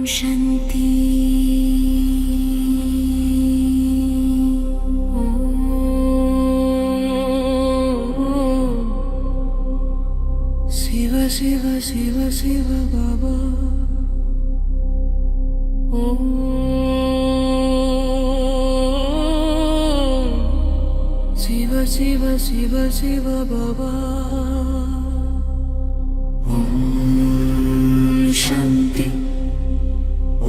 शांति शिव शिव शिव शिव बाबा ओम शिव शिव शिव शिव बाबा ओम शांति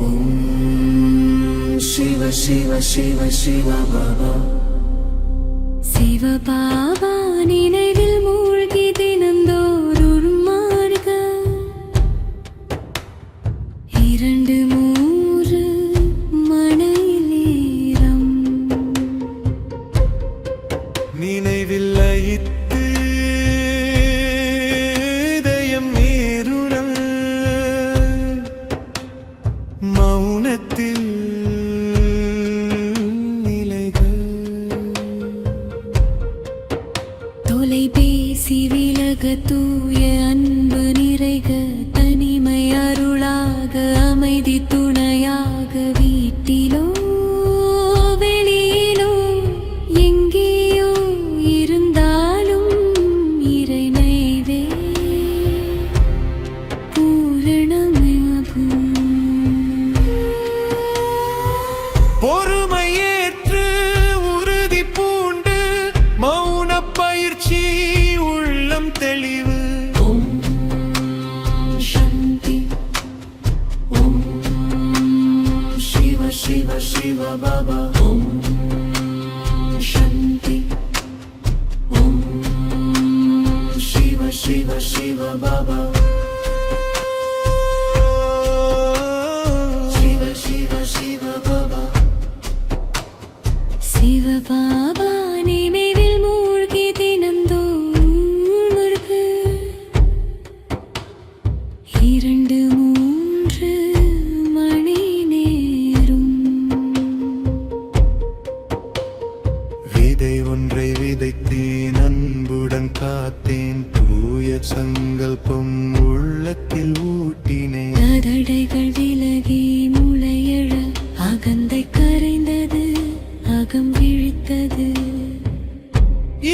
ओम शिव शिव शिव शिव बाबा शिव बाबा நினைவில் மூழ்கி தினந்தோறும் மார்க 2-3 மணி நேரம் நினைவில் லயித்து இதயம் நீருணல் மௌனத்தில் நிலைகள் தொலைபேசி விலக தூய அன்பு நிறைக தனிமை அருளாக அமைதி துணையாக வீட்டிலோ வெளியிலோ எங்கேயோ இருந்தாலும் இறை நினைவே பூரணமாகும். பொறுமையேற்று உறுதி பூண்டு மௌன பயிற்சி உள்ளம் தெளிவு ஓம் சாந்தி ஓம் சிவ சிவ சிவ பாபா ஓம் சாந்தி ஓம் சிவ சிவ சிவ பாபா சிவ சிவ சிவ பாபா சிவ பாபா நினைவில் மூழ்கி தினந்தோறும் முருக 2-3 மணி நேரம் விதை ஒன்றை விதைத்தேன் அன்புடன் காத்தேன் தூய சங்கல்பம் உள்ளத்தில் ஊட்டினேன் தடைகள் விலகி முளையழ அகந்தை கரைந்தது அகம் விழித்தது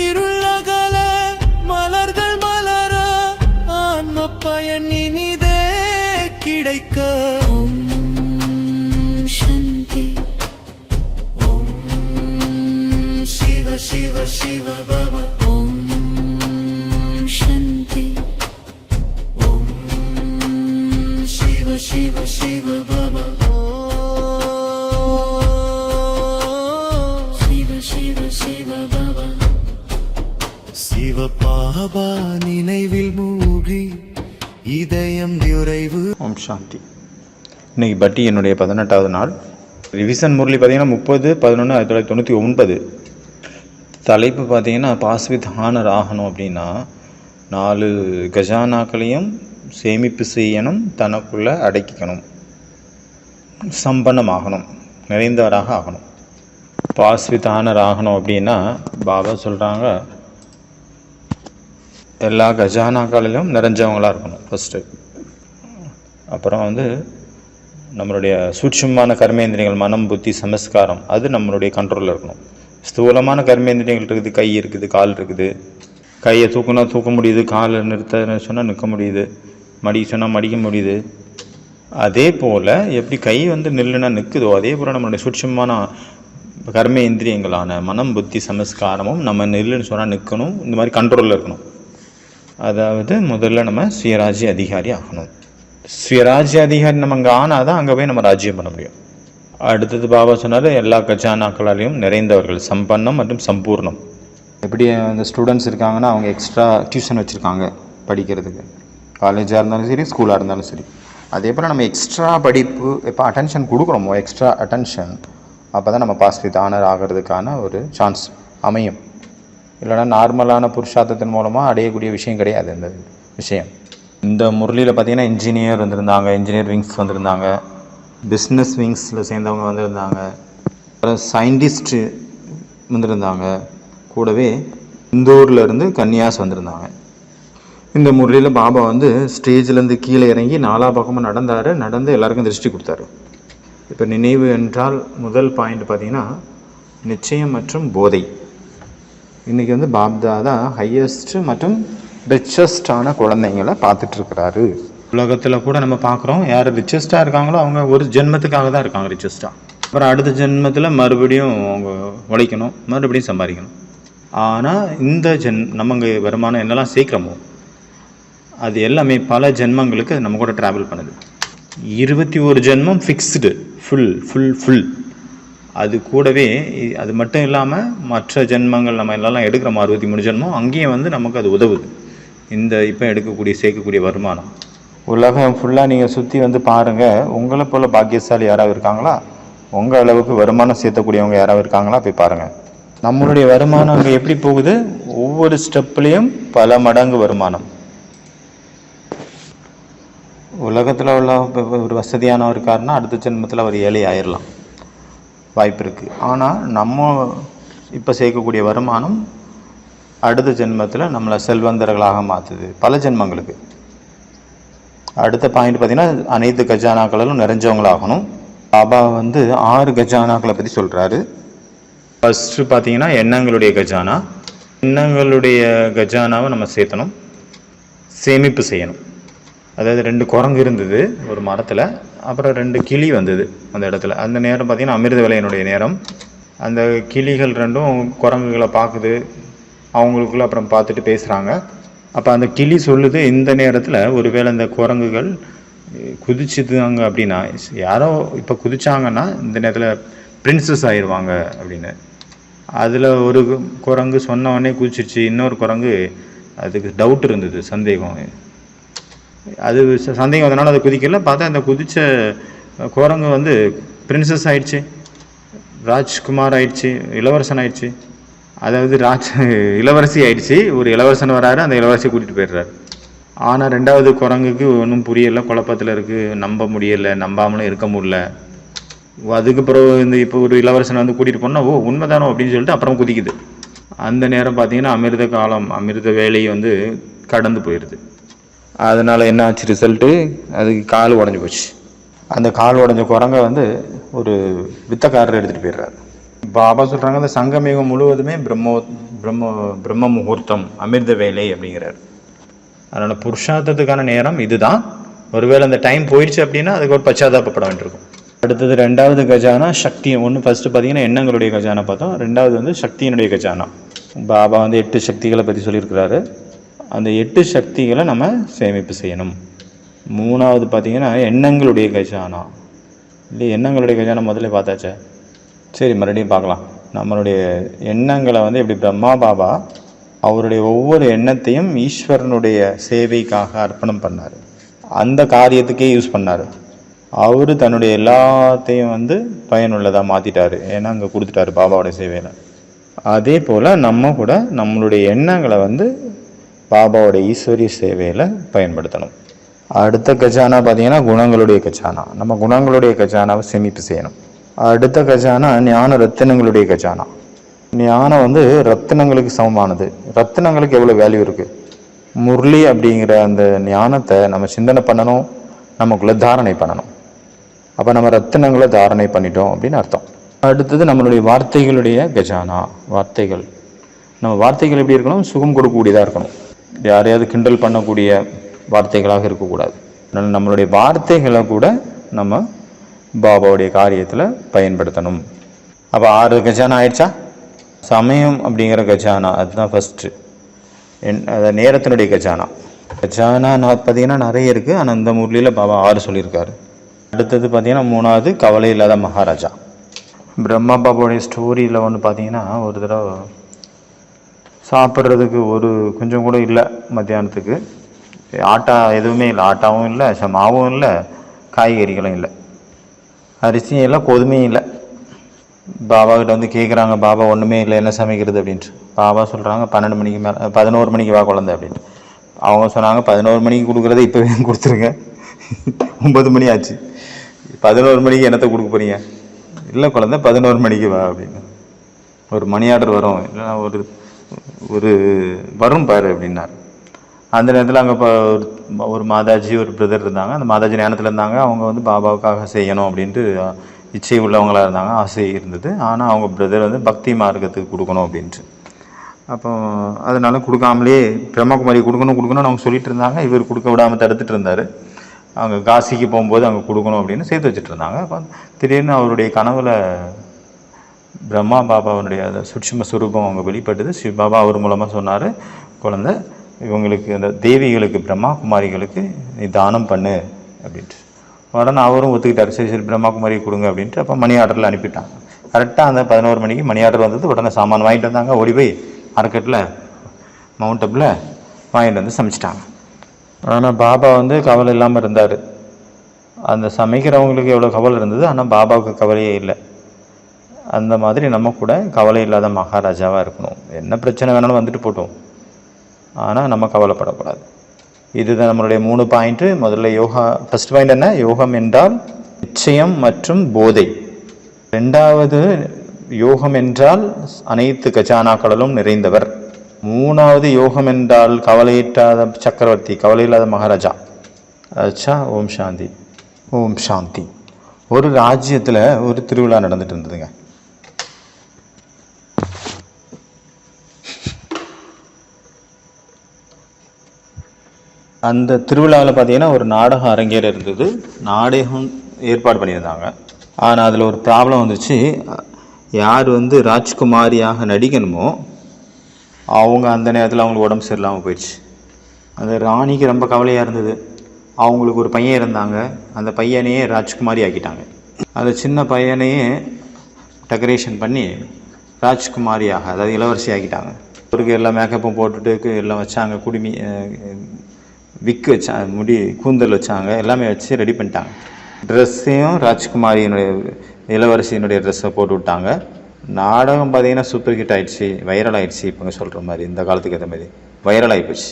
இருளகல மலர்கள் மலர ஆன்ம பயன் இனிதே கிடைக்க ஓம் சாந்தி ஓம் சிவ சிவ சிவ பாபா ஓம் சாந்தி ஓம் சிவ சிவ சிவ பாபா சிவ சிவ சிவ பாபா சிவ பாபா நினைவில் மூழ்கி இதயம் நிறைவு. ஓம் சாந்தி. இன்னைக்கு பட்டி என்னுடைய 18வது நாள். ரிவிஷன் முரளி பார்த்தீங்கன்னா 30/11/1999. தலைப்பு பார்த்தீங்கன்னா பாஸ்வித் ஹானர் ஆகணும் அப்படின்னா 4 கஜானாக்களையும் சேமிப்பு செய்யணும், தனக்குள்ளே அடக்கிக்கணும், சம்பன்னமாகணும், நிறைந்தவராக ஆகணும். பாஸ்வித் ஹானர் ஆகணும் அப்படின்னா பாபா சொல்கிறாங்க எல்லா கஜானாக்களிலும் நிறைஞ்சவங்களாக இருக்கணும் ஃபஸ்ட்டு. அப்புறம் நம்மளுடைய சூட்சுமமான கர்மேந்திரியங்கள் மனம் புத்தி சமஸ்காரம் அது நம்மளுடைய கண்ட்ரோலில் இருக்கணும். ஸ்தூலமான கர்மேந்திரியங்கள் இருக்குது, கை இருக்குது, கால் இருக்குது. கையை தூக்குனா தூக்க முடியுது, காலை நிறுத்த சொன்னால் நிற்க முடியுது, மடிக்க சொன்னால் மடிக்க முடியுது. அதே போல் எப்படி கை நில்லுனா நிற்குதோ அதே போல் நம்மளுடைய சூட்சுமமான கர்மேந்திரியங்களான மனம் புத்தி சமஸ்காரமும் நம்ம நில்லுன்னு சொன்னால் நிற்கணும். இந்த மாதிரி கண்ட்ரோலில் இருக்கணும். அதாவது முதல்ல நம்ம சுயராஜ்ய அதிகாரி ஆகணும். சுயராஜ்ய அதிகாரி நம்ம அங்கே ஆனால் தான் அங்கே போய் நம்ம ராஜ்யம் பண்ண முடியும். அடுத்தது பாபா சொன்னார் எல்லா கஜானாக்களாலையும் நிறைந்தவர்கள், சம்பன்னம் மற்றும் சம்பூர்ணம். எப்படி அந்த ஸ்டூடெண்ட்ஸ் இருக்காங்கன்னா அவங்க எக்ஸ்ட்ரா டியூஷன் வச்சுருக்காங்க படிக்கிறதுக்கு, காலேஜாக இருந்தாலும் சரி ஸ்கூலாக இருந்தாலும் சரி. அதே போல் நம்ம எக்ஸ்ட்ரா படிப்பு எப்போ அட்டென்ஷன் கொடுக்குறோமோ, எக்ஸ்ட்ரா அட்டென்ஷன், அப்போ தான் நம்ம பாஸ்வித் ஆனர் ஆகிறதுக்கான ஒரு சான்ஸ் அமையும். இல்லைனா நார்மலான புருஷார்த்தத்தின் மூலமாக அடையக்கூடிய விஷயம் கிடையாது இந்த விஷயம். இந்த முரளியில் பார்த்திங்கன்னா இன்ஜினியர் வந்திருந்தாங்க, இன்ஜினியர் விங்ஸ் வந்திருந்தாங்க, பிஸ்னஸ் விங்ஸில் சேர்ந்தவங்க வந்திருந்தாங்க, அப்புறம் சயின்டிஸ்ட்டு வந்திருந்தாங்க, கூடவே இந்தூரில் இருந்து கன்னியாஸ் வந்திருந்தாங்க. இந்த முறையில் பாபா வந்து ஸ்டேஜ்லேருந்து கீழே இறங்கி நாலா பக்கமும் நடந்து எல்லாருக்கும் திருஷ்டி கொடுத்தாரு. இப்போ நினைவு என்றால் முதல் பாயிண்ட் பார்த்தீங்கன்னா நிச்சயம் மற்றும் போதை. இன்றைக்கி வந்து பாப்தாதா ஹையஸ்ட்டு மற்றும் ரிச்சஸ்டான குழந்தைங்களை பார்த்துட்ருக்கிறாரு. உலகத்தில் கூட நம்ம பார்க்குறோம், யார் ரிச்சஸ்ட்டாக இருக்காங்களோ அவங்க ஒரு ஜென்மத்துக்காக தான் இருக்காங்க ரிச்சஸ்ட்டாக. அப்புறம் அடுத்த ஜென்மத்தில் மறுபடியும் அவங்க உழைக்கணும், மறுபடியும் சம்பாதிக்கணும். ஆனால் இந்த நமக்கு வருமானம் என்னெல்லாம் சேர்க்குறோமோ அது எல்லாமே பல ஜென்மங்களுக்கு நம்ம கூட ட்ராவல் பண்ணுது. 21 ஜென்மம் ஃபிக்ஸ்டு, ஃபுல். அது கூடவே அது மட்டும் இல்லாமல் மற்ற ஜென்மங்கள் நம்ம எல்லாம் எடுக்கிறோம் 63 ஜென்மம், அங்கேயும் வந்து நமக்கு அது உதவுது. இந்த இப்போ சேர்க்கக்கூடிய வருமானம் உலகம் ஃபுல்லாக நீங்கள் சுற்றி வந்து பாருங்கள். உங்களை போல் பாக்கியசாலி யாராவது இருக்காங்களா? உங்கள் அளவுக்கு வருமானம் சேர்த்தக்கூடியவங்க யாராவது இருக்காங்களா? போய் பாருங்கள். நம்மளுடைய வருமானம் அங்கே எப்படி போகுது? ஒவ்வொரு ஸ்டெப்லேயும் பல மடங்கு வருமானம். உலகத்தில் உள்ள ஒரு வசதியானவர் இருக்காருன்னா அடுத்த ஜென்மத்தில் அவர் ஏழை ஆயிடலாம், வாய்ப்பு இருக்குது. ஆனால் நம்ம இப்போ சேர்க்கக்கூடிய வருமானம் அடுத்த ஜென்மத்தில் நம்மளை செல்வந்தர்களாக மாற்றுது, பல ஜென்மங்களுக்கு. அடுத்த பாயிண்ட் பார்த்திங்கன்னா அனைத்து கஜானாக்களும் நிறைஞ்சவங்களாகணும். பாபா வந்து 6 கஜானாக்களை பற்றி சொல்கிறாரு. ஃபஸ்ட்டு பார்த்திங்கன்னா எண்ணங்களுடைய கஜானா. எண்ணங்களுடைய கஜானாவை நம்ம சேர்த்தணும், சேமிப்பு செய்யணும். அதாவது 2 குரங்கு இருந்தது ஒரு மரத்தில், அப்புறம் 2 கிளி வந்தது அந்த இடத்துல. அந்த நேரம் பார்த்திங்கன்னா அமிர்த வேலையினுடைய நேரம். அந்த கிளிகள் 2ம் குரங்குகளை பார்க்குது, அவங்களுக்குள்ள அப்புறம் பார்த்துட்டு பேசுகிறாங்க. அப்போ அந்த கிளி சொல்லுது, இந்த நேரத்தில் ஒருவேளை இந்த குரங்குகள் குதிச்சுதாங்க அப்படின்னா, யாரோ இப்போ குதிச்சாங்கன்னா இந்த நேரத்தில் பிரின்சஸ் ஆயிடுவாங்க அப்படின்னு. அதில் ஒரு குரங்கு சொன்ன உடனே குதிச்சிருச்சு, இன்னொரு குரங்கு அதுக்கு டவுட் இருந்தது, சந்தேகம். அது சந்தேகம் அதனால் அது குதிக்கல. பார்த்தா அந்த குதித்த குரங்கு வந்து பிரின்சஸ் ஆயிடுச்சு, ராஜ்குமார் ஆயிடுச்சு, இளவரசன் ஆயிடுச்சு. அதாவது இளவரசி ஆயிடுச்சு. ஒரு இளவரசன் வராரு, அந்த இளவரசியை கூட்டிகிட்டு போயிடுறாரு. ஆனால் 2வது குரங்குக்கு ஒன்றும் புரியலை, குழப்பத்தில் இருக்குது, நம்ப முடியலை, நம்பாமலும் இருக்க முடியல. அதுக்கு பிறகு இப்போ ஒரு இளவரசனை வந்து கூட்டிகிட்டு போனால் உண்மைதானோ அப்படின்னு சொல்லிட்டு அப்புறம் குதிக்குது. அந்த நேரம் பார்த்தீங்கன்னா அமிர்த காலம், அமிர்த வேலை வந்து கடந்து போயிடுது. அதனால் என்ன ஆச்சு ரிசல்ட்டு? அதுக்கு கால் உடஞ்சி போச்சு. அந்த கால் உடஞ்ச குரங்கை வந்து ஒரு வித்தக்காரர் எடுத்துகிட்டு போயிடுறாரு. பாபா சொல்கிறாங்க, அந்த சங்கமேகம் முழுவதுமே பிரம்ம முகூர்த்தம், அமிர்த வேலை அப்படிங்கிறார். அதனால் புருஷார்த்தத்துக்கான நேரம் இதுதான். ஒருவேளை அந்த டைம் போயிடுச்சு அப்படின்னா அதுக்கு ஒரு பச்சாதாபப்பட வேண்டியிருக்கும். அடுத்தது 2வது கஜானா சக்தி. ஃபஸ்ட்டு பார்த்தீங்கன்னா எண்ணங்களுடைய கஜானா பார்த்தோம். 2வது வந்து சக்தியினுடைய கஜானா. பாபா வந்து 8 சக்திகளை பற்றி சொல்லியிருக்கிறாரு. அந்த 8 சக்திகளை நம்ம சேமிப்பு செய்யணும். 3வது பார்த்தீங்கன்னா எண்ணங்களுடைய கஜானா. இல்லை, எண்ணங்களுடைய கஜானா முதல்ல பார்த்தாச்சே, சரி மறுபடியும் பார்க்கலாம். நம்மளுடைய எண்ணங்களை வந்து எப்படி பிரம்மா பாபா அவருடைய ஒவ்வொரு எண்ணத்தையும் ஈஸ்வரனுடைய சேவைக்காக அர்ப்பணம் பண்ணார், அந்த காரியத்துக்கே யூஸ் பண்ணார். அவர் தன்னுடைய எல்லாத்தையும் வந்து பயனுள்ளதாக மாற்றிட்டார், ஏன்னா அங்கே கொடுத்துட்டாரு பாபாவோட சேவையில். அதே போல் நம்ம கூட நம்மளுடைய எண்ணங்களை வந்து பாபாவோட ஈஸ்வரிய சேவையில் பயன்படுத்தணும். அடுத்த கஜானா பார்த்தீங்கன்னா குணங்களுடைய கஜானா. நம்ம குணங்களுடைய கஜானாவை சேமிப்பு செய்யணும். அடுத்த கஜானா ஞான ரத்தினங்களுடைய கஜானா. ஞானம் வந்து ரத்தினங்களுக்கு சமமானது. ரத்தினங்களுக்கு எவ்வளோ வேல்யூ இருக்குது. முரளி அப்படிங்கிற அந்த ஞானத்தை நம்ம சிந்தனை பண்ணணும், நமக்குள்ளே தாரணை பண்ணணும். அப்போ நம்ம ரத்தினங்களை தாரணை பண்ணிட்டோம் அப்படின்னு அர்த்தம். அடுத்தது நம்மளுடைய வார்த்தைகளுடைய கஜானா. வார்த்தைகள், நம்ம வார்த்தைகள் எப்படி இருக்கணும்? சுகம் கொடுக்கக்கூடியதாக இருக்கணும். யாரையாவது கிண்டல் பண்ணக்கூடிய வார்த்தைகளாக இருக்கக்கூடாது. அதனால் நம்மளுடைய வார்த்தைகளை கூட நம்ம பாபாவுடைய காரியத்தில் பயன்படுத்தணும். அப்போ 6 கஜானா ஆயிடுச்சா? சமயம் அப்படிங்கிற கஜானா, அதுதான் ஃபஸ்ட்டு. அது நேரத்தினுடைய கஜானா. கஜானா பார்த்தீங்கன்னா நிறைய இருக்குது, ஆனால் இந்த முரளியில் பாபா 6 சொல்லியிருக்காரு. அடுத்தது பார்த்தீங்கன்னா 3வது கவலை இல்லாத மகாராஜா. பிரம்மா பாபாவுடைய ஸ்டோரியில் ஒன்று பார்த்தீங்கன்னா, ஒரு தடவை சாப்பிட்றதுக்கு ஒரு கொஞ்சம் கூட இல்லை, மத்தியானத்துக்கு ஆட்டா எதுவுமே இல்லை, ஆட்டாவும் இல்லை, மாவும் இல்லை, காய்கறிகளும் இல்லை, அரிசியும் இல்லை, கோதுமையும் இல்லை. பாபாக்கிட்ட வந்து கேட்குறாங்க, பாபா ஒன்றுமே இல்லை, என்ன சமைக்கிறது அப்படின்ட்டு. பாபா சொல்கிறாங்க 12 மணிக்கு மேலே 11 மணிக்கு வா குழந்தை அப்படின்னு. அவங்க சொன்னாங்க 11 மணிக்கு கொடுக்குறத இப்போவே கொடுத்துருங்க, 9 மணி ஆச்சு, 11 மணிக்கு என்னத்தை கொடுக்க போறீங்க? இல்லை குழந்தை 11 மணிக்கு வா அப்படின்னு. ஒரு மணி ஆர்டர் வரும், இல்லைன்னா ஒரு வரும் பாரு அப்படின்னார். அந்த நேரத்தில் அங்கே இப்போ ஒரு மாதாஜி ஒரு பிரதர் இருந்தாங்க. அந்த மாதாஜி ஞானத்தில் இருந்தாங்க. அவங்க வந்து பாபாவுக்காக செய்யணும் அப்படின்ட்டு இச்சை உள்ளவங்களாக இருந்தாங்க, ஆசை இருந்தது. ஆனால் அவங்க பிரதர் வந்து பக்தி மார்க்கத்துக்கு கொடுக்கணும் அப்படின்ட்டு. அப்போ அதனால கொடுக்காமலே பிரம்மகுமாரி கொடுக்கணும்னு அவங்க சொல்லிட்டு இருந்தாங்க. இவர் கொடுக்க விடாமல் தடுத்துட்டு இருந்தார். அவங்க காசிக்கு போகும்போது அங்கே கொடுக்கணும் அப்படின்னு சேர்த்து வச்சுட்டு இருந்தாங்க. அப்போ திடீர்னு அவருடைய கனவில் பிரம்மா பாபாவுடைய சூட்சும சுரூபம் அவங்க வெளிப்பட்டது. சிவ பாபா அவர் மூலமாக சொன்னார், குழந்தை இவங்களுக்கு அந்த தேவிகளுக்கு பிரம்மா குமாரிகளுக்கு நீ தானம் பண்ணு அப்படின்ட்டு. உடனே அவரும் ஒத்துக்கிட்டார். சரி சரி பிரம்மா குமாரி கொடுங்க அப்படின்ட்டு. அப்போ மணி ஆர்டரில் அனுப்பிட்டாங்க. கரெக்டாக அந்த 11 மணிக்கு மணி ஆர்டர் வந்தது. உடனே சாமான் வாங்கிட்டு வந்தாங்க. ஓடி போய் மார்க்கெட்டில் மவுண்ட் அப்பில் வாங்கிட்டு வந்து சமைச்சிட்டாங்க. ஆனால் பாபா வந்து கவலை இல்லாமல் இருந்தார். அந்த சமைக்கிறவங்களுக்கு எவ்வளோ கவலை இருந்தது, ஆனால் பாபாவுக்கு கவலையே இல்லை. அந்த மாதிரி நம்ம கூட கவலை இல்லாத மகாராஜாவாக இருக்கணும். என்ன பிரச்சனை வேணாலும் வந்துட்டு போட்டோம், ஆனால் நம்ம கவலைப்படக்கூடாது. இதுதான் நம்மளுடைய 3 பாயிண்ட்டு. முதல்ல யோகா. ஃபர்ஸ்ட் பாயிண்ட் என்ன? யோகம் என்றால் நிச்சயம் மற்றும் போதை. 2வது யோகம் என்றால் அனைத்து கஜானாக்களிலும் நிறைந்தவர். 3வது யோகம் என்றால் கவலையில்லாத சக்கரவர்த்தி, கவலையில்லாத மகாராஜா. அச்சா. ஓம் சாந்தி. ஓம் சாந்தி. ஒரு ராஜ்யத்தில் ஒரு திருவிழா நடந்துட்டு இருந்ததுங்க. அந்த திருவிழாவில் பார்த்தீங்கன்னா ஒரு நாடகம் அரங்கேற இருந்தது. நாடகம் ஏற்பாடு பண்ணியிருந்தாங்க. ஆனால் அதில் ஒரு ப்ராப்ளம் வந்துச்சு. யார் வந்து ராஜ்குமாரியாக நடிக்கணுமோ அவங்க அந்த நேரத்தில் அவங்களுக்கு உடம்பு சரியில்லாமல் போயிடுச்சு. அந்த ராணிக்கு ரொம்ப கவலையாக இருந்தது. அவங்களுக்கு ஒரு பையன் இருந்தாங்க. அந்த பையனையே ராஜ்குமாரி ஆக்கிட்டாங்க. அந்த சின்ன பையனையே டெக்கரேஷன் பண்ணி ராஜ்குமாரியாக, அதாவது இளவரசி ஆக்கிட்டாங்க. அவருக்கு எல்லா மேக்கப்பும் போட்டுட்டு எல்லாம் வச்சாங்க. குடுமி விக்கு வச்சாங்க, முடி கூந்தல் வச்சாங்க, எல்லாமே வச்சு ரெடி பண்ணிட்டாங்க. ட்ரெஸ்ஸையும் ராஜ்குமாரியினுடைய இளவரசியினுடைய ட்ரெஸ்ஸை போட்டு விட்டாங்க. நாடகம் பார்த்தீங்கன்னா சூப்பர் ஹிட் ஆகிடுச்சு, வைரல் ஆகிடுச்சு. இப்போ சொல்கிற மாதிரி இந்த காலத்துக்கு ஏற்ற மாதிரி வைரல் ஆகி போச்சு.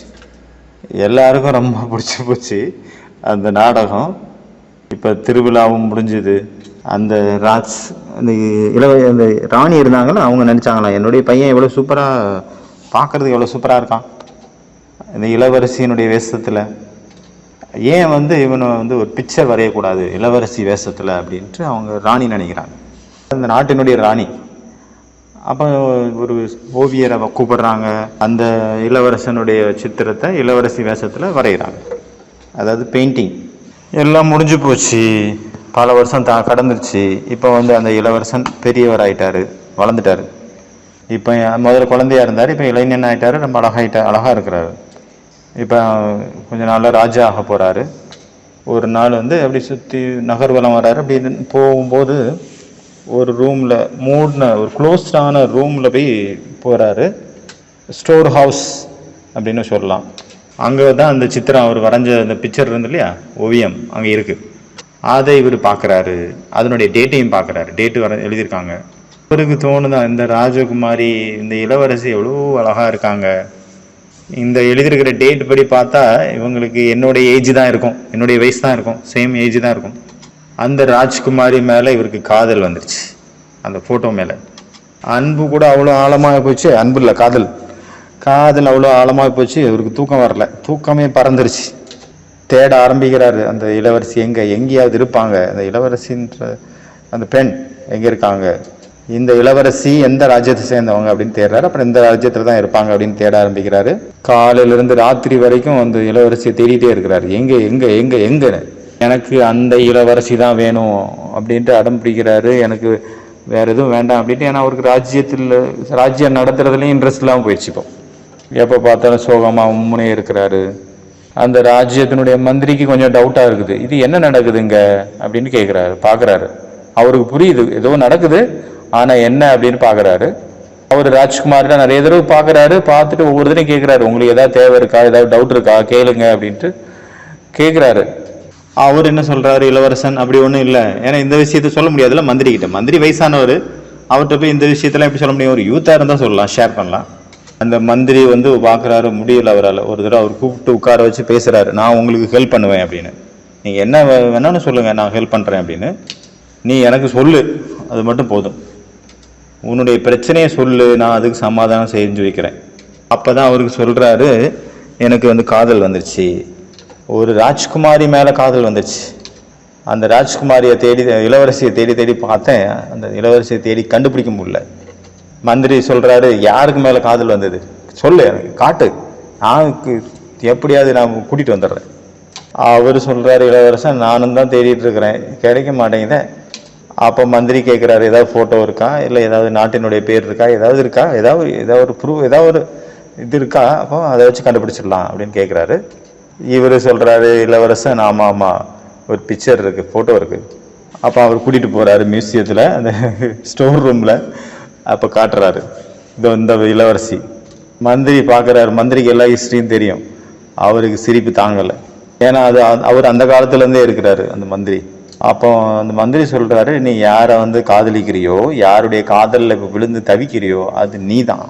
எல்லாருக்கும் ரொம்ப பிடிச்சி போச்சு அந்த நாடகம். இப்போ திருவிழாவும் முடிஞ்சுது. அந்த அந்த ராணி இருந்தாங்களா, அவங்க நினச்சாங்களா என்னுடைய பையன் எவ்வளோ சூப்பராக பார்க்குறதுக்கு எவ்வளோ சூப்பராக இருக்கான் இந்த இளவரசியினுடைய வேஷத்தில், ஏன் வந்து இவனை வந்து ஒரு பிக்சர் வரையக்கூடாது இளவரசி வேஷத்தில் அப்படின்ட்டு அவங்க ராணி நினைக்கிறாங்க. அந்த நாட்டினுடைய ராணி. அப்போ ஒரு ஓவியரை கூப்பிடுறாங்க. அந்த இளவரசனுடைய சித்திரத்தை இளவரசி வேஷத்தில் வரைகிறாங்க. அதாவது பெயிண்டிங். எல்லாம் முடிஞ்சு போச்சு. பல வருஷம் கடந்துருச்சு. இப்போ வந்து அந்த இளவரசன் பெரியவர் ஆகிட்டார், வளர்ந்துட்டார். இப்போ முதல்ல குழந்தையா இருந்தார், இப்போ இளைஞன் ஆகிட்டார், ரொம்ப அழகாக இருக்கிறாரு. இப்போ கொஞ்ச நாளில் ராஜா ஆக போகிறாரு. ஒரு நாள் வந்து அப்படி சுற்றி நகர்வலம் வர்றாரு. அப்படி போகும்போது ஒரு ரூமில் மூடின ஒரு க்ளோஸ்டான ரூமில் போய் போகிறாரு. ஸ்டோர் ஹவுஸ் அப்படின்னு சொல்லலாம். அங்கே தான் அந்த சித்திரம் அவர் வரைஞ்ச அந்த பிக்சர் இருந்து இல்லையா, ஓவியம் அங்கே இருக்குது. அதை இவர் பார்க்குறாரு. அதனுடைய டேட்டையும் பார்க்குறாரு. டேட்டு எழுதியிருக்காங்க. இவருக்கு தோணுதான், இந்த ராஜகுமாரி இந்த இளவரசி எவ்வளோ அழகாக இருக்காங்க. இந்த எழுதியிருக்கிற டேட் படி பார்த்தா இவங்களுக்கு என்னுடைய ஏஜ் தான் இருக்கும், என்னுடைய வயசு தான் இருக்கும், சேம் ஏஜ் தான் இருக்கும். அந்த ராஜ்குமாரி மேலே இவருக்கு காதல் வந்துருச்சு. அந்த ஃபோட்டோ மேலே அன்பு கூட அவ்வளோ ஆழமாக போச்சு. அன்பு இல்லை, காதல். காதல் அவ்வளோ ஆழமாக போச்சு. இவருக்கு தூக்கம் வரல, தூக்கமே பறந்துருச்சு. தேட ஆரம்பிக்கிறாரு. அந்த இளவரசி எங்கேயாவது இருப்பாங்க, அந்த இளவரசின்ற அந்த பெண் எங்கே இருக்காங்க, இந்த இளவரசி எந்த ராஜ்யத்தை சேர்ந்தவங்க அப்படின்னு தேடுறாரு. அப்புறம் இந்த ராஜ்யத்தில் தான் இருப்பாங்க அப்படின்னு தேட ஆரம்பிக்கிறாரு. காலையிலேருந்து ராத்திரி வரைக்கும் அந்த இளவரசியை தேடிட்டே இருக்கிறாரு. எங்கே எனக்கு அந்த இளவரசி தான் வேணும் அப்படின்ட்டு அடம் பிடிக்கிறாரு. எனக்கு வேறு எதுவும் வேண்டாம் அப்படின்ட்டு. ஏன்னா அவருக்கு ராஜ்யம் நடத்துறதுலேயும் இன்ட்ரெஸ்ட் இல்லாமல் போயிடுச்சு. இப்போ எப்போ பார்த்தாலும் சோகமாக உம்முனே இருக்கிறாரு. அந்த ராஜ்யத்தினுடைய மந்திரிக்கு கொஞ்சம் டவுட்டாக இருக்குது. இது என்ன நடக்குதுங்க அப்படின்னு கேட்குறாரு. பார்க்குறாரு. அவருக்கு புரியுது ஏதோ நடக்குது, ஆனால் என்ன அப்படின்னு பார்க்குறாரு. அவர் ராஜ்குமார்கிட்ட நிறைய தடவை பார்க்குறாரு. பார்த்துட்டு ஒவ்வொரு தடவையும் கேட்குறாரு, உங்களுக்கு ஏதாவது தேவை இருக்கா, ஏதாவது டவுட் இருக்கா, கேளுங்க அப்படின்ட்டு கேட்குறாரு. அவர் என்ன சொல்கிறாரு, இளவரசன் அப்படி ஒன்றும் இல்லை. ஏன்னா இந்த விஷயத்த சொல்ல முடியாதுல்ல மந்திரிக்கிட்ட. மந்திரி வயசானவர், அவர்கிட்ட போய் இந்த விஷயத்தெல்லாம் எப்படி சொல்ல முடியும்? ஒரு யூத்தாக இருந்தால் சொல்லலாம், ஷேர் பண்ணலாம். அந்த மந்திரி வந்து பார்க்குறாரு, முடியல அவரால். ஒரு தடவை அவர் கூப்பிட்டு உட்கார வச்சு பேசுகிறாரு. நான் உங்களுக்கு ஹெல்ப் பண்ணுவேன் அப்படின்னு, நீங்கள் என்ன வேணாலும் சொல்லுங்கள், நான் ஹெல்ப் பண்ணுறேன் அப்படின்னு. நீ எனக்கு சொல்லு, அது மட்டும் போதும். உன்னுடைய பிரச்சனையை சொல்லு, நான் அதுக்கு சமாதானம் செஞ்சு வைக்கிறேன். அப்போ தான் அவருக்கு சொல்கிறாரு, எனக்கு வந்து காதல் வந்துருச்சு, ஒரு ராஜ்குமாரி மேலே காதல் வந்துருச்சு. அந்த ராஜ்குமாரியை தேடி, இளவரசியை தேடி தேடி பார்த்தேன், அந்த இளவரசியை தேடி கண்டுபிடிக்க முடியல. மந்திரி சொல்கிறாரு, யாருக்கு மேலே காதல் வந்தது சொல்லு, எனக்கு காட்டு, நான் எப்படியாவது நான் கூட்டிகிட்டு வந்துடுறேன். அவர் சொல்கிறாரு, இளவரசன் நானும் தான் தேடிட்டு இருக்கிறேன், கிடைக்க மாட்டேங்குதே. அப்போ மந்திரி கேட்குறாரு, ஏதாவது ஃபோட்டோ இருக்கா, இல்லை ஏதாவது நாட்டினுடைய பேர் இருக்கா, ஏதாவது இருக்கா, ஏதாவது ஒரு ப்ரூஃப், ஏதாவது ஒரு இது இருக்கா, அப்போ அதை வச்சு கண்டுபிடிச்சிடலாம் அப்படின்னு கேட்குறாரு. இவர் சொல்கிறாரு, இளவரசன் ஆமாம் ஆமாம் ஒரு பிக்சர் இருக்குது, ஃபோட்டோ இருக்குது. அப்போ அவர் கூட்டிகிட்டு போகிறாரு மியூசியத்தில், அந்த ஸ்டோர் ரூமில். அப்போ காட்டுறாரு, இந்த இளவரசி. மந்திரி பார்க்குறாரு, மந்திரிக்கு எல்லா ஹிஸ்ட்ரியும் தெரியும். அவருக்கு சிரிப்பு தாங்கலை, ஏன்னா அது அவர் அந்த காலத்துலேருந்தே இருக்கிறாரு அந்த மந்திரி. அப்போ அந்த மந்திரி சொல்கிறாரு, நீ யாரை வந்து காதலிக்கிறியோ, யாருடைய காதலில் இப்போ விழுந்து தவிக்கிறியோ, அது நீ தான்.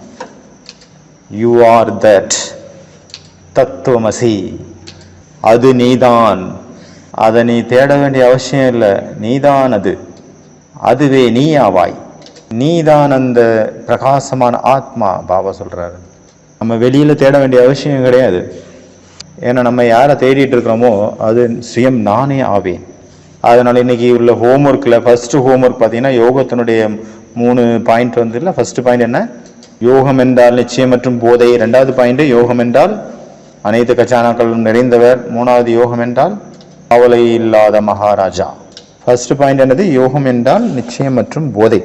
யூ ஆர் தட், தத்துவமசி, அது நீதான். அதை நீ தேட வேண்டிய அவசியம் இல்லை, நீதான் அது, அதுவே நீ ஆவாய், நீதான் அந்த பிரகாசமான ஆத்மா. பாபா சொல்கிறாரு, நம்ம வெளியில் தேட வேண்டிய அவசியம் கிடையாது. ஏன்னா நம்ம யாரை தேடிட்டு இருக்கிறோமோ அது சுயம் நானே ஆவேன். அதனால் இன்றைக்கி உள்ள ஹோம்ஒர்க்கில் ஃபஸ்ட்டு ஹோம்ஒர்க் பார்த்தீங்கன்னா யோகத்தினுடைய 3 பாயிண்ட் வந்து இல்லை. ஃபஸ்ட்டு பாயிண்ட் என்ன? யோகம் என்றால் நிச்சயம் மற்றும் போதை. 2வது பாயிண்ட் யோகம் என்றால் அனைத்து கச்சானாக்களும் நிறைந்தவர். 3வது யோகம் என்றால் கவலை இல்லாத மகாராஜா. ஃபஸ்ட்டு பாயிண்ட் என்னது? யோகம் என்றால் நிச்சயம் மற்றும் போதை.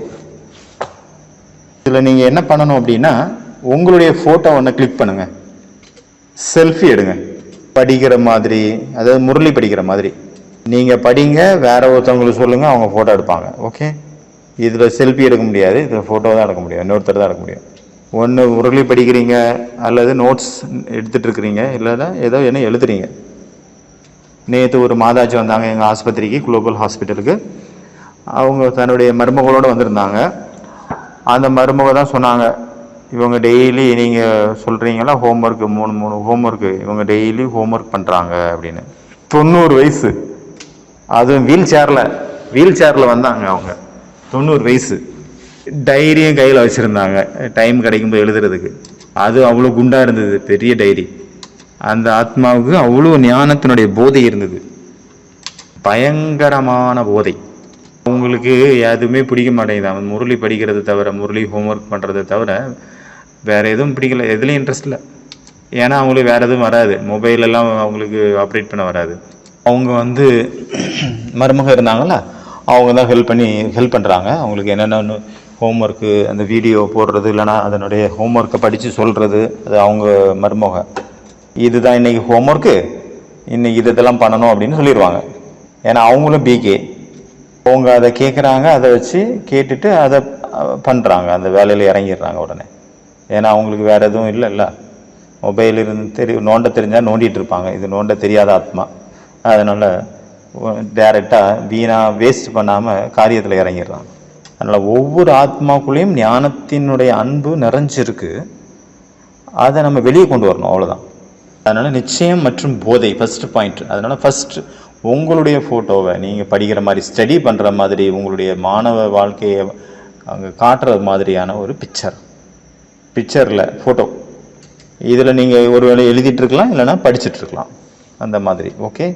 இதில் நீங்கள் என்ன பண்ணணும் அப்படின்னா, உங்களுடைய ஃபோட்டோ ஒன்று கிளிக் பண்ணுங்க, செல்ஃபி எடுங்க, படிக்கிற மாதிரி, அதாவது முரளி படிக்கிற மாதிரி நீங்கள் படிங்க, வேற ஒருத்தவங்களுக்கு சொல்லுங்கள், அவங்க ஃபோட்டோ எடுப்பாங்க. ஓகே, இதில் செல்ஃபி எடுக்க முடியாது, இதில் ஃபோட்டோ தான் எடுக்க முடியும், இன்னொருத்தர் தான் எடுக்க முடியும். ஒன்று முரளி படிக்கிறீங்க, அல்லது நோட்ஸ் எடுத்துகிட்டு இருக்கிறீங்க, இல்லைன்னா ஏதோ என்ன எழுதுறீங்க. நேற்று ஒரு மாதாஜி வந்தாங்க எங்கள் ஆஸ்பத்திரிக்கு, குளோபல் ஹாஸ்பிட்டலுக்கு. அவங்க தன்னுடைய மருமகளோடு வந்திருந்தாங்க. அந்த மருமக தான் சொன்னாங்க, இவங்க டெய்லி நீங்கள் சொல்கிறீங்களா ஹோம்ஒர்க்கு, 3 ஹோம்ஒர்க்கு, இவங்க டெய்லி ஹோம்ஒர்க் பண்ணுறாங்க அப்படின்னு. 90 வயசு, அதுவும் வீல் சேரில் வந்தாங்க அவங்க. 90 வயசு, டைரியும் கையில் வச்சுருந்தாங்க, டைம் கிடைக்கும்போது எழுதுறதுக்கு. அது அவ்வளோ குண்டாக இருந்தது, பெரிய டைரி. அந்த ஆத்மாவுக்கு அவ்வளோ ஞானத்தினுடைய போதை இருந்தது, பயங்கரமான போதை. அவங்களுக்கு எதுவுமே பிடிக்க மாட்டேங்குது, அவன் முரளி படிக்கிறது தவிர, முரளி ஹோம்ஒர்க் பண்ணுறதை தவிர வேறு எதுவும் பிடிக்கல, எதுலேயும் இன்ட்ரெஸ்ட் இல்லை. ஏன்னா அவங்களுக்கு வேறு எதுவும் வராது, மொபைலெல்லாம் அவங்களுக்கு ஆப்ரேட் பண்ண வராது. அவங்க வந்து மருமக இருந்தாங்களா, அவங்க தான் ஹெல்ப் பண்ணுறாங்க. அவங்களுக்கு என்னென்ன ஹோம்ஒர்க்கு, அந்த வீடியோ போடுறது, இல்லைனா அதனுடைய ஹோம்ஒர்க்கை படித்து சொல்கிறது, அது அவங்க மருமக. இதுதான் இன்றைக்கி ஹோம்ஒர்க்கு, இன்றைக்கி இதெல்லாம் பண்ணணும் அப்படின்னு சொல்லிடுவாங்க. ஏன்னா அவங்களும் பிகே, அவங்க அதை கேட்குறாங்க, அதை வச்சு கேட்டுட்டு அதை பண்ணுறாங்க, அந்த வேலையில் இறங்கிடுறாங்க உடனே. ஏன்னா அவங்களுக்கு வேறு எதுவும் இல்லை, மொபைல் இருந்து நோண்ட தெரிஞ்சால் நோண்டிகிட்டு இருப்பாங்க. இது நோண்ட தெரியாத ஆத்மா, அதனால் டைரெக்டாக வீணாக வேஸ்ட் பண்ணாமல் காரியத்தில் இறங்கிடுறாங்க. அதனால் ஒவ்வொரு ஆத்மாக்குள்ளேயும் ஞானத்தினுடைய அன்பு நிறைஞ்சிருக்கு, அதை நம்ம வெளியே கொண்டு வரணும், அவ்வளோதான். அதனால் நிச்சயம் மற்றும் போதை ஃபஸ்ட்டு பாயிண்ட். அதனால் ஃபஸ்ட்டு உங்களுடைய ஃபோட்டோவை நீங்கள் படிக்கிற மாதிரி, ஸ்டடி பண்ணுற மாதிரி, உங்களுடைய மாணவ வாழ்க்கையை அங்கே காட்டுற மாதிரியான ஒரு பிக்சரில் ஃபோட்டோ. இதில் நீங்கள் ஒரு வேளை எழுதிட்டுருக்கலாம், இல்லைனா படிச்சுட்ருக்கலாம், அந்த மாதிரி. ஓகே,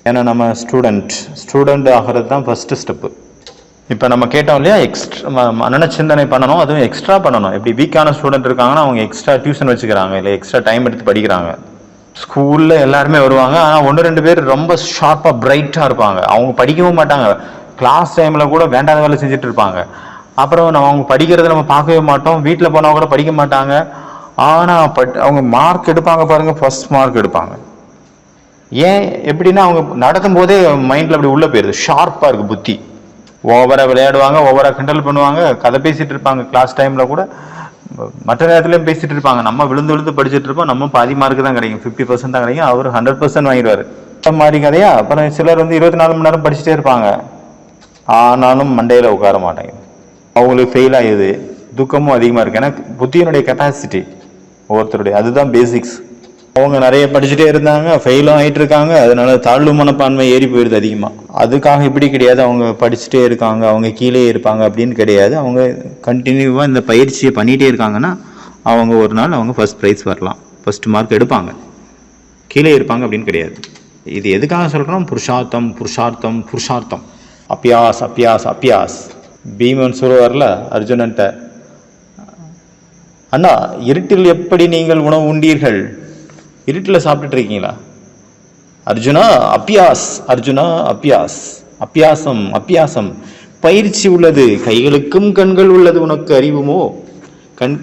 ஏன்னா நம்ம ஸ்டூடெண்ட் ஆகிறது தான் ஃபஸ்ட்டு ஸ்டெப்பு. இப்போ நம்ம கேட்டோம் இல்லையா, எக்ஸ்ட்ரா மனன சிந்தனை பண்ணணும், அதுவும் எக்ஸ்ட்ரா பண்ணணும். எப்படி வீக்கான ஸ்டூடெண்ட் இருக்காங்கன்னா அவங்க எக்ஸ்ட்ரா டியூஷன் வச்சுக்கிறாங்க, இல்லை எக்ஸ்ட்ரா டைம் எடுத்து படிக்கிறாங்க. ஸ்கூலில் எல்லாருமே வருவாங்க, ஆனால் 1-2 பேர் ரொம்ப ஷார்ப்பாக பிரைட்டாக இருப்பாங்க. அவங்க படிக்கவும் மாட்டாங்க, கிளாஸ் டைமில் கூட வேண்டாத வேலை செஞ்சுட்டு இருப்பாங்க. அப்புறம் அவங்க படிக்கிறத நம்ம பார்க்கவே மாட்டோம், வீட்டில் போனால் கூட படிக்க மாட்டாங்க. ஆனால் அவங்க மார்க் எடுப்பாங்க பாருங்கள், ஃபர்ஸ்ட் மார்க் எடுப்பாங்க. ஏன் எப்படின்னா, அவங்க நடக்கும்போதே மைண்டில் அப்படி உள்ளே போயிடுது, ஷார்ப்பாக இருக்குது புத்தி. ஓவராக விளையாடுவாங்க, ஓவராக கிண்டல் பண்ணுவாங்க, கதை பேசிகிட்டு இருப்பாங்க. கிளாஸ் டைமில் கூட மற்ற நேரத்துலையும் பேசிகிட்டு இருப்பாங்க. நம்ம விழுந்து படிச்சுட்டு இருப்போம், நம்ம பாதி மார்க்கு தான் கிடைக்கும், 50% தான் கிடைக்கும், அவர் 100% வாங்கிடுவார். மாதிரி கதையா. அப்புறம் சிலர் 24 மணி நேரம் படிச்சுட்டே இருப்பாங்க, ஆனாலும் மண்டையில் உட்கார மாட்டாங்க, அவங்களுக்கு ஃபெயில் ஆகிடுது. துக்கமும் அதிகமாக இருக்குது. ஏன்னா புத்தியினுடைய கெப்பாசிட்டி ஒவ்வொருத்தருடைய, அதுதான் பேசிக்ஸ். அவங்க நிறைய படிச்சுட்டே இருந்தாங்க, ஃபெயிலும் ஆகிட்டு இருக்காங்க, அதனால தாழ்வு மனப்பான்மை ஏறி போயிடுது அதிகமாக. அதுக்காக இப்படி கிடையாது, அவங்க படிச்சுட்டே இருக்காங்க, அவங்க கீழே இருப்பாங்க அப்படின்னு கிடையாது. அவங்க கண்டினியூவாக இந்த பயிற்சியை பண்ணிகிட்டே இருக்காங்கன்னா அவங்க ஒரு நாள் அவங்க ஃபர்ஸ்ட் ப்ரைஸ் வரலாம், ஃபர்ஸ்ட் மார்க் எடுப்பாங்க. கீழே இருப்பாங்க அப்படின்னு கிடையாது. இது எதுக்காக சொல்கிறோம்? புருஷார்த்தம் புருஷார்த்தம் புருஷார்த்தம். அப்பியாஸ் அப்பியாஸ் அப்பியாஸ். பீமன் சொல்லுவார்ல அர்ஜுனன்ட்ட, அண்ணா இருட்டில் எப்படி நீங்கள் உணவு உண்டீர்கள்? இருட்டில் சாப்பிட்டுட்டு இருக்கீங்களா? அர்ஜுனா அப்பியாஸ், அர்ஜுனா அப்பியாஸ், அப்பியாசம் அப்பியாசம். பயிற்சி உள்ளது, கைகளுக்கும் கண்கள் உள்ளது, உனக்கு அறிவுமோ?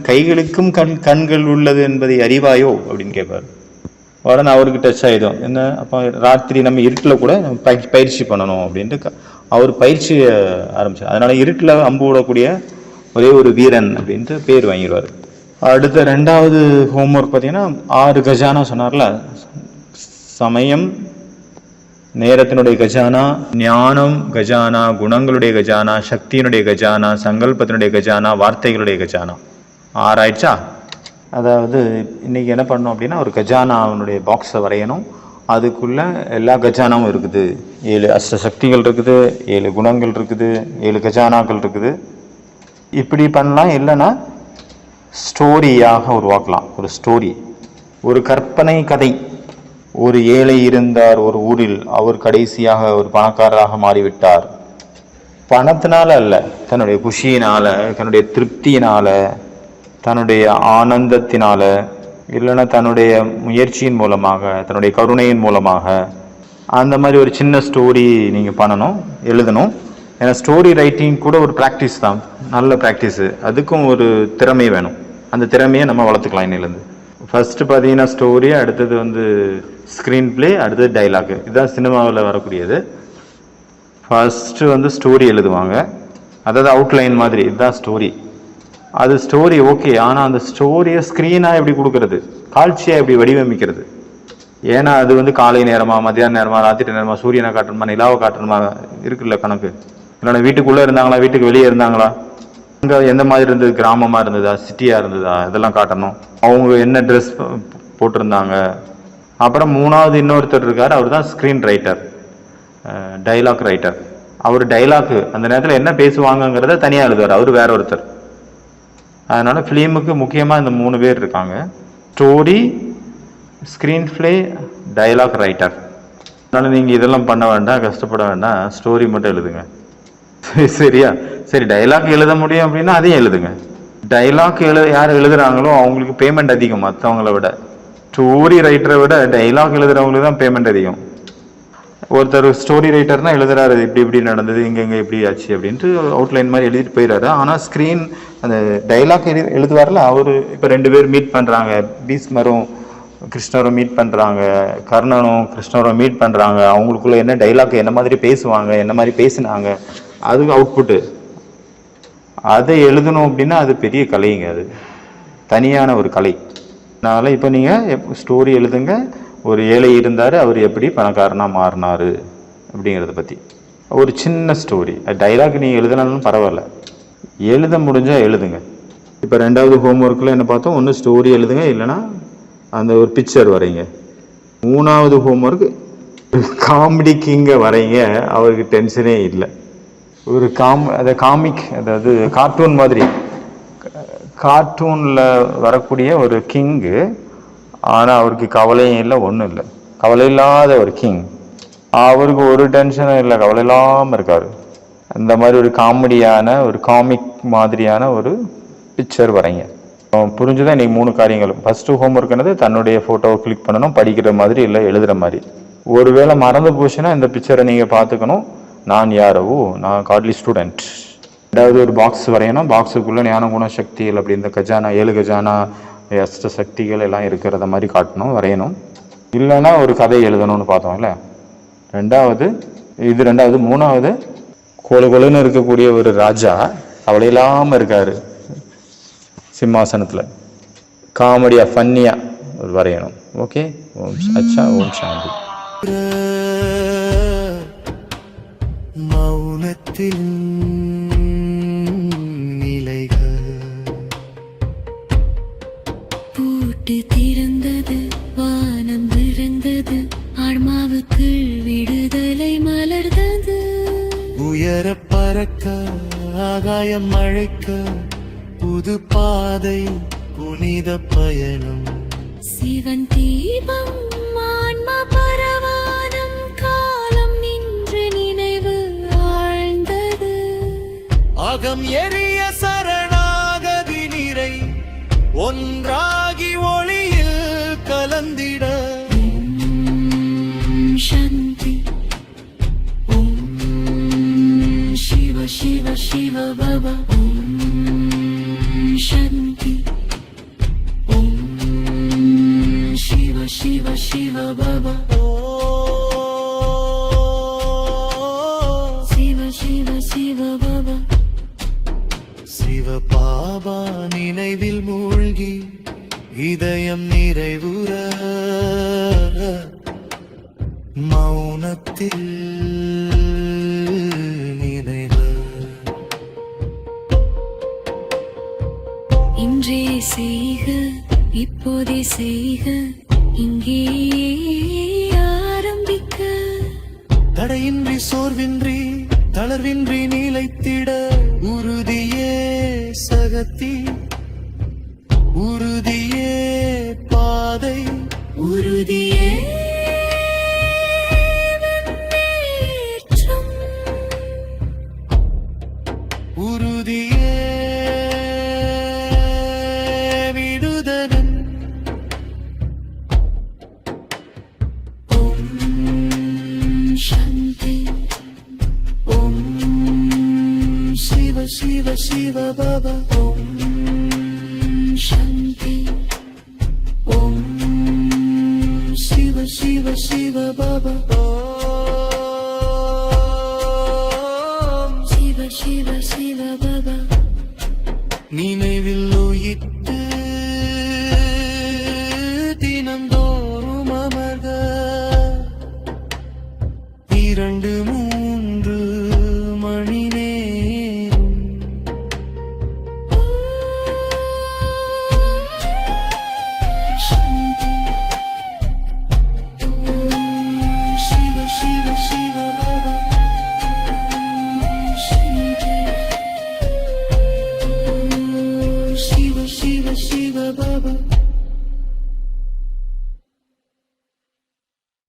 கைகளுக்கும் கண்கள் உள்ளது என்பதை அறிவாயோ அப்படின்னு கேட்பார். உடனே அவருக்கு டச் ஆகிடும். என்ன அப்போ ராத்திரி நம்ம இருட்டில் கூட பயிற்சி பண்ணணும் அப்படின்ட்டு அவர் பயிற்சியை ஆரம்பிச்சார். அதனால இருட்டில் அம்பு விடக்கூடிய ஒரே ஒரு வீரன் அப்படின்ட்டு பேர் வாங்கிடுவார். அடுத்த 2வது ஹோம்ஒர்க் பார்த்தீங்கன்னா 6 கஜானா சொன்னார்ல. சமயம் நேரத்தினுடைய கஜானா, ஞானம் கஜானா, குணங்களுடைய கஜானா, சக்தியினுடைய கஜானா, சங்கல்பத்தினுடைய கஜானா, வார்த்தைகளுடைய கஜானா. 6 ஆயிடுச்சா? அதாவது இன்னைக்கு என்ன பண்ணணும் அப்படின்னா ஒரு கஜானாவுடைய பாக்ஸை வரையணும். அதுக்குள்ள எல்லா கஜானாவும் இருக்குது. 7 அஷ்ட சக்திகள் இருக்குது, 7 குணங்கள் இருக்குது, 7 கஜானாக்கள் இருக்குது. இப்படி பண்ணலாம். இல்லைன்னா ஸ்டோரியாக உருவாக்கலாம். ஒரு ஸ்டோரி, ஒரு கற்பனை கதை. ஒரு ஏழை இருந்தார் ஒரு ஊரில், அவர் கடைசியாக ஒரு பணக்காரராக மாறிவிட்டார். பணத்தினால அல்ல, தன்னுடைய குஷியினால, தன்னுடைய திருப்தியினால, தன்னுடைய ஆனந்தத்தினால, இல்லைன்னா தன்னுடைய முயற்சியின் மூலமாக, தன்னுடைய கருணையின் மூலமாக. அந்த மாதிரி ஒரு சின்ன ஸ்டோரி நீங்கள் பண்ணணும், எழுதணும். ஏன்னா ஸ்டோரி ரைட்டிங் கூட ஒரு ப்ராக்டிஸ் தான், நல்ல ப்ராக்டிஸு. அதுக்கும் ஒரு திறமை வேணும். அந்த திறமையை நம்ம வளர்த்துக்கலாம் இன்னிலேருந்து. ஃபர்ஸ்ட் பார்த்தீங்கன்னா ஸ்டோரி, அடுத்தது ஸ்க்ரீன் பிளே, அடுத்தது டைலாகு. இதுதான் சினிமாவில் வரக்கூடியது. ஃபர்ஸ்ட்டு ஸ்டோரி எழுதுவாங்க, அதாவது அவுட்லைன் மாதிரி. இதுதான் ஸ்டோரி. அது ஸ்டோரி ஓகே. ஆனால் அந்த ஸ்டோரியை ஸ்க்ரீனாக எப்படி கொடுக்கறது, காட்சியாக எப்படி வடிவமைக்கிறது? ஏன்னா அது காலை நேரமா, மத்தியான நேரமா, ராத்திரி நேரமா, சூரியனை காட்டணுமா, நிலாவை காட்டணுமா இருக்குல்ல கணக்கு. இல்லைன்னா வீட்டுக்குள்ளே இருந்தாங்களா, வீட்டுக்கு வெளியே இருந்தாங்களா, அங்கே எந்த மாதிரி இருந்தது, கிராமமாக இருந்ததா, சிட்டியாக இருந்ததா, இதெல்லாம் காட்டணும். அவங்க என்ன ட்ரெஸ் போட்டிருந்தாங்க. அப்புறம் 3வது இன்னொருத்தர் இருக்கார், அவர் தான் ஸ்க்ரீன் ரைட்டர், டைலாக் ரைட்டர். அவர் டைலாக்கு அந்த நேரத்தில் என்ன பேசுவாங்கங்கிறத தனியாக எழுதுவார், அவர் வேற ஒருத்தர். அதனால் ஃபிலிமுக்கு முக்கியமாக இந்த 3 பேர் இருக்காங்க: story, screen play, dialogue writer. அதனால் நீங்கள் இதெல்லாம் பண்ண வேண்டாம், கஷ்டப்பட வேண்டாம், ஸ்டோரி மட்டும் எழுதுங்க. சரியா? சரி, டைலாக் எழுத முடியும் அப்படின்னா அதையும் எழுதுங்க. டைலாக் யார் எழுதுறாங்களோ அவங்களுக்கு பேமெண்ட் அதிகம் மற்றவங்கள விட. ஸ்டோரி ரைட்டரை விட டைலாக் எழுதுறவங்களுக்கு தான் பேமெண்ட் அதிகம். ஒருத்தர் ஸ்டோரி ரைட்டர்னா எழுதுறாரு, இப்படி இப்படி நடந்தது, இங்கே இப்படி ஆச்சு அப்படின்ட்டு அவுட்லைன் மாதிரி எழுதிட்டு போயிடுறாரு. ஆனால் ஸ்க்ரீன் அந்த டைலாக் எழுதுவார்ல, அவர் இப்போ 2 பேர் மீட் பண்ணுறாங்க, பீஷ்மரும் கிருஷ்ணரும் மீட் பண்ணுறாங்க, கர்ணனும் கிருஷ்ணரும் மீட் பண்ணுறாங்க. அவங்களுக்குள்ள என்ன டைலாக், என்ன மாதிரி பேசுவாங்க, என்ன மாதிரி பேசினாங்க, அதுக்கு அவுட்புட்டு. அதை எழுதணும் அப்படின்னா அது பெரிய கலைங்க, அது தனியான ஒரு கலை. அதனால் இப்போ நீங்கள் ஸ்டோரி எழுதுங்க. ஒரு ஏழை இருந்தார், அவர் எப்படி பணக்காரனாக மாறினார் அப்படிங்கிறத பற்றி ஒரு சின்ன ஸ்டோரி. டைலாக் நீங்கள் எழுதனாலும் பரவாயில்ல, எழுத முடிஞ்சால் எழுதுங்க. இப்போ 2வது ஹோம்ஒர்க்கில் என்ன பார்த்தோம்? ஒன்று ஸ்டோரி எழுதுங்க, இல்லைன்னா அந்த ஒரு பிக்சர் வரைங்க. 3வது ஹோம்ஒர்க் காமெடி கிங்கை வரைங்க. அவருக்கு டென்ஷனே இல்லை. ஒரு காமிக், அதாவது கார்ட்டூன் மாதிரி, கார்ட்டூனில் வரக்கூடிய ஒரு கிங்கு. ஆனால் அவருக்கு கவலையும் இல்லை, ஒன்றும் இல்லை, கவலை இல்லாத ஒரு கிங். அவருக்கு ஒரு டென்ஷனும் இல்லை, கவலை இல்லாமல் இருக்கார். அந்த மாதிரி ஒரு காமெடியான ஒரு காமிக் மாதிரியான ஒரு பிக்சர் வரைங்க. புரிஞ்சுதான் இன்னைக்கு 3 காரியங்களும். ஃபர்ஸ்ட் ஹோம்ஒர்க் என்னது? தன்னுடைய ஃபோட்டோவை கிளிக் பண்ணணும், படிக்கிற மாதிரி இல்லை எழுதுகிற மாதிரி. ஒருவேளை மறந்து போச்சுன்னா இந்த பிக்சரை நீங்கள் பார்த்துக்கணும். நான் யாரோ, நான் காட்லி ஸ்டூடெண்ட். 2வது ஒரு பாக்ஸ் வரையணும். பாக்ஸுக்குள்ளே ஞான குண சக்திகள் அப்படி இந்த கஜானா, 7 கஜானா, அஷ்ட சக்திகள் எல்லாம் இருக்கிறத மாதிரி காட்டணும், வரையணும். இல்லைன்னா ஒரு கதை எழுதணும்னு பார்த்தோம் இல்லை. 2வது இது. 2வது. 3வது கொலுன்னு இருக்கக்கூடிய ஒரு ராஜா கவலை இல்லாமல் இருக்காரு சிம்மாசனத்தில். காமெடியாக ஃபன்னியாக வரையணும். ஓகே. ஓம் அச்சா, ஓம் சாந்தி. மௌனத்தில் நிலைகள் பூட்டு திறந்தது, வானம் திறந்தது, ஆன்மாவுக்குள் விடுதலை மலர்ந்தது. உயர பறக்க, ஆகாயம் அழைக்க, புது பாதை, புனித பயணம். சிவன் தீபம் பரவானம் காலம் நின்று நினைவு ஆழ்ந்தது. அகம் எரிய சரணாகதி நிறை ஒன்றாகி ஒளியில் கலந்திட. சாந்தி. ஓம் சிவ சிவ சிவ பவ. ஓம் சாந்தி. ஓம் சிவ சிவ சிவ பவ. சிவ சிவ சிவ பவ. சிவ பாபா நினைவில் மூழ்கி இதயம் நிறைவுற மௌனத்தில் நினைவு. இன்றே செய்க இப்போதே செய்க இங்கே ஆரம்பிக்க. தடையின்றி சோர்வின்றி தளர்வின்றி நிலைத்திட உறுதியே சகத்தி உறுதியே பாதை உறுதியே முன்னேற்றம். உறுதியே விடுதலும். ஓம் சாந்தி. ஓம் சிவ சிவ சிவ பவ. ஓம் சாந்தி. ஓம் சிவ சிவ சிவ பவ. ஓம் சிவ சிவ சிவ பவ. நினைவில் உயிர்த்து தினந்தோறும் அமர்க 2-3 மணி நேரம். சாந்தி. ஓம் சிவ சிவ சிவ பவ. சாந்தி. ஓம் சிவ சிவ சிவ பவ.